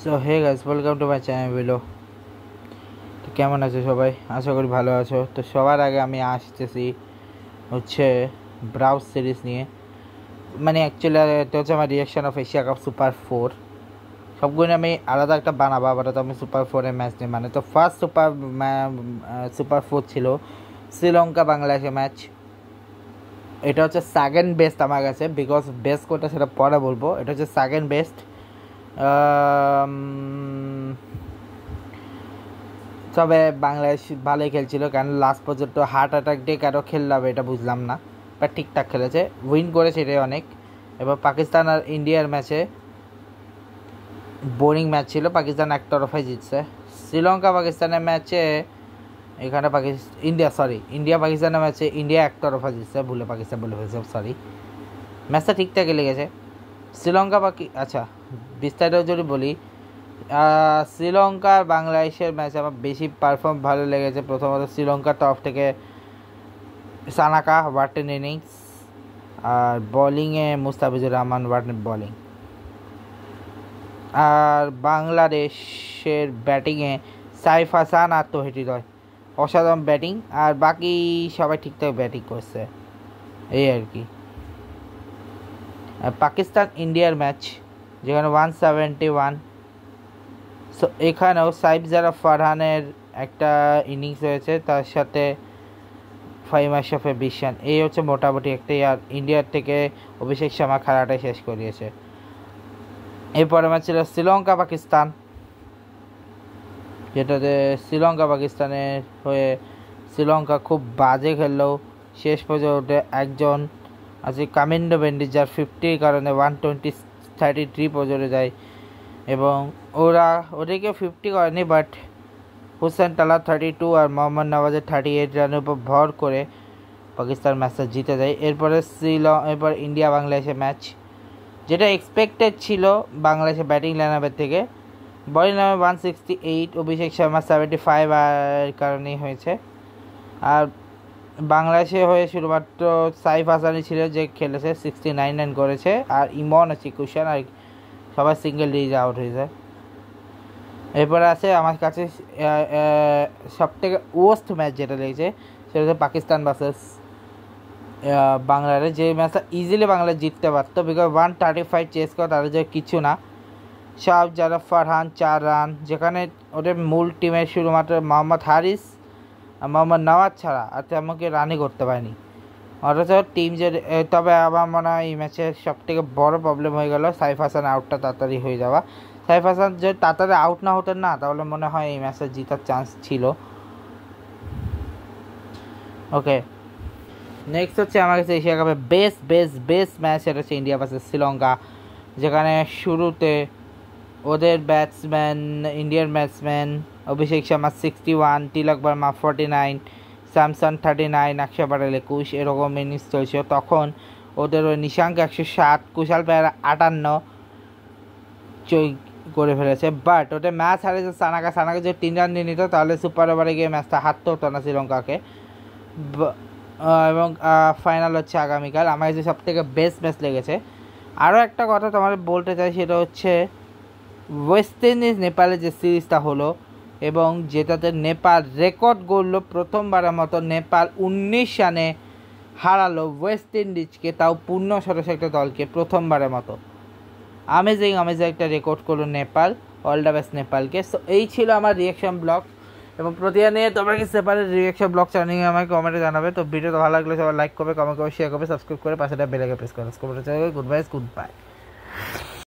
So hey guys, welcome to my channel বিলো। তো কেমন আছো সবাই? আশা করি ভালো আছো। তো সবার আগে আমি আসতেছি হচ্ছে ব্রাউজ সিরিজ নিয়ে, মানে অ্যাকচুয়ালি এটা হচ্ছে আমার reaction of Asia cup super 4। সবগুলো আমি আলাদা একটা বানাবো, আবার তো আমি সুপার 4-এর ম্যাচ নিয়ে মানে তো ফার্স্ট সুপার 4 ছিল শ্রীলঙ্কা বাংলাদেশের ম্যাচ। এটা হচ্ছে সেকেন্ড বেস্ট আমার কাছে, বিকজ বেস্ট কোনটা সেটা পরে বলবো। এটা হচ্ছে সেকেন্ড বেস্ট। তবে বাংলাদেশ ভালোই খেলছিল, কারণ লাস্ট পর্যন্ত হার্ট অ্যাটাক দিয়ে কারো খেললাম এটা বুঝলাম না, বাট ঠিকঠাক খেলেছে, উইন করেছে, এটাই অনেক। এবার পাকিস্তান আর ইন্ডিয়ার ম্যাচে বোরিং ম্যাচ ছিল, পাকিস্তান একতরফায় জিতছে। শ্রীলঙ্কা পাকিস্তানের ম্যাচে এখানে ইন্ডিয়া পাকিস্তানের ম্যাচে ইন্ডিয়া একতরফা জিতছে, ভুলে পাকিস্তান বলে ফেলছে, সরি। ম্যাচটা ঠিকঠাকই লেগেছে। শ্রীলঙ্কা আচ্ছা, বিস্তারিত যদি বলি, শ্রীলঙ্কার বাংলাদেশের ম্যাচ আমার বেশি পারফর্ম ভালো লেগেছে। প্রথমত শ্রীলঙ্কার তরফ থেকে সানাকা ওয়াটেন ইনিংস, আর বোলিংয়ে মুস্তাফিজুর রহমান ওয়াটেন বোলিং, আর বাংলাদেশের ব্যাটিংয়ে সাইফ হাসান আর তৌহিদ হৃদয় অসাধারণ ব্যাটিং, আর বাকি সবাই ঠিকঠাক ব্যাটিং করছে, এই আর কি। পাকিস্তান ইন্ডিয়ার ম্যাচ যেখানে 171, সো এখানেও সাইফ জারাফ ফারহানের একটা ইনিংস হয়েছে, তার সাথে ফাহিম আশরাফের 20 রান, এই হচ্ছে মোটামুটি একটা। আর ইন্ডিয়ার থেকে অভিষেক শর্মা খেলাটাই শেষ করিয়েছে। এরপরে ম্যাচ ছিল শ্রীলঙ্কা পাকিস্তান, যেটাতে শ্রীলঙ্কা পাকিস্তানের হয়ে শ্রীলঙ্কা খুব বাজে খেললেও শেষ পর্যন্ত একজন আছে কামিন্ডো বেন্ডিজার 50-র কারণে 133 পর্যন্ত যায়, এবং ওদেরকে 50 করেনি, বাট হুসেন টালা 32 আর মোহাম্মদ নওয়াজের 38 রানের উপর ভর করে পাকিস্তান ম্যাচটা জিতে যায়। এরপর ইন্ডিয়া বাংলাদেশের ম্যাচ, যেটা এক্সপেক্টেড ছিল বাংলাদেশের ব্যাটিং লাইনআপের থেকে। বোলিং লাইনআপে 168, অভিষেক শর্মা 75 আর কারণেই হয়েছে। আর বাংলাদেশে হয়ে শুধুমাত্র সাইফ হাসানই ছিল যে খেলেছে, 69 রান করেছে, আর ইমন আছে 21 রান, আর সবাই সিঙ্গেল ডিজিট আউট হয়েছে। এরপরে আছে আমার কাছে সবথেকে ওয়ার্স্ট ম্যাচ যেটা লেগেছে, সেটা হচ্ছে পাকিস্তান ভার্সেস বাংলাদেশ, যে ম্যাচটা ইজিলি বাংলাদেশ জিততে পারতো, বিকজ 135 চেস করা তাদের যে কিছু না। সাইফ জারাফ ফারহান 4 রান, যেখানে ওদের মূল টিমের শুধুমাত্র মোহাম্মদ হারিস আর মোহাম্মদ নওয়াজ ছাড়া আর তেমনকে রানই করতে পারেনি, অথচ টিম যে। তবে আমার মনে হয় এই ম্যাচের সবথেকে বড় প্রবলেম হয়ে গেল সাইফ হাসান আউটটা তাড়াতাড়ি হয়ে যাওয়া। সাইফ হাসান যদি তাড়াতাড়ি আউট না হতেন না, তাহলে মনে হয় এই ম্যাচটা জেতার চান্স ছিল। ওকে, নেক্সট হচ্ছে আমার কাছে এশিয়া কাপের বেস্ট ম্যাচ, সেটা হচ্ছে ইন্ডিয়া ভার্সেস শ্রীলঙ্কা, যেখানে শুরুতে ওদের ইন্ডিয়ার ব্যাটসম্যান অভিষেক শর্মা 61, তিলক বর্মা 49, স্যামসন 39, অক্ষর প্যাটেল 21, এরকম ইনিংস চলছিল। তখন ওদের ওই নিশাঙ্ক 107, কুশাল পেয়ারা 58 করে ফেলেছে, বাট ওদের ম্যাচ হারিয়েছে সানাকা যদি 3 রান দিয়ে নিত, তাহলে সুপার ওভারে গিয়ে ম্যাচটা হারতে হতো না শ্রীলঙ্কাকে। এবং ফাইনাল হচ্ছে আগামীকাল। আমার কাছে সবথেকে বেস্ট ম্যাচ লেগেছে। আরও একটা কথা তোমাদের বলতে চাই, সেটা হচ্ছে ওয়েস্ট ইন্ডিজ নেপালে যে সিরিজটা হলো, এবং যেটাতে নেপাল রেকর্ড গড়ল, প্রথমবারের মতো নেপাল 19 রানে হারালো ওয়েস্ট ইন্ডিজকে, তাও পূর্ণ সদস্য একটা দলকে, প্রথমবারের মতো। আমেজিং একটা রেকর্ড করলো নেপাল। অল দ্য বেস্ট নেপালকে। সো এই ছিল আমার রিয়াকশন ব্লগ, এবং প্রতিদিন নিয়ে তোমাকে সেপারেট রিয়াকশন ব্লগ চ্যানেল আমাকে কমেন্টে জানাবে। তো ভিডিওটা ভালো লাগলে সবাই লাইক করবে, কমেন্ট করবে, শেয়ার করবে, সাবস্ক্রাইব করে পাশে বেল আইকন প্রেস করবে। Good bye.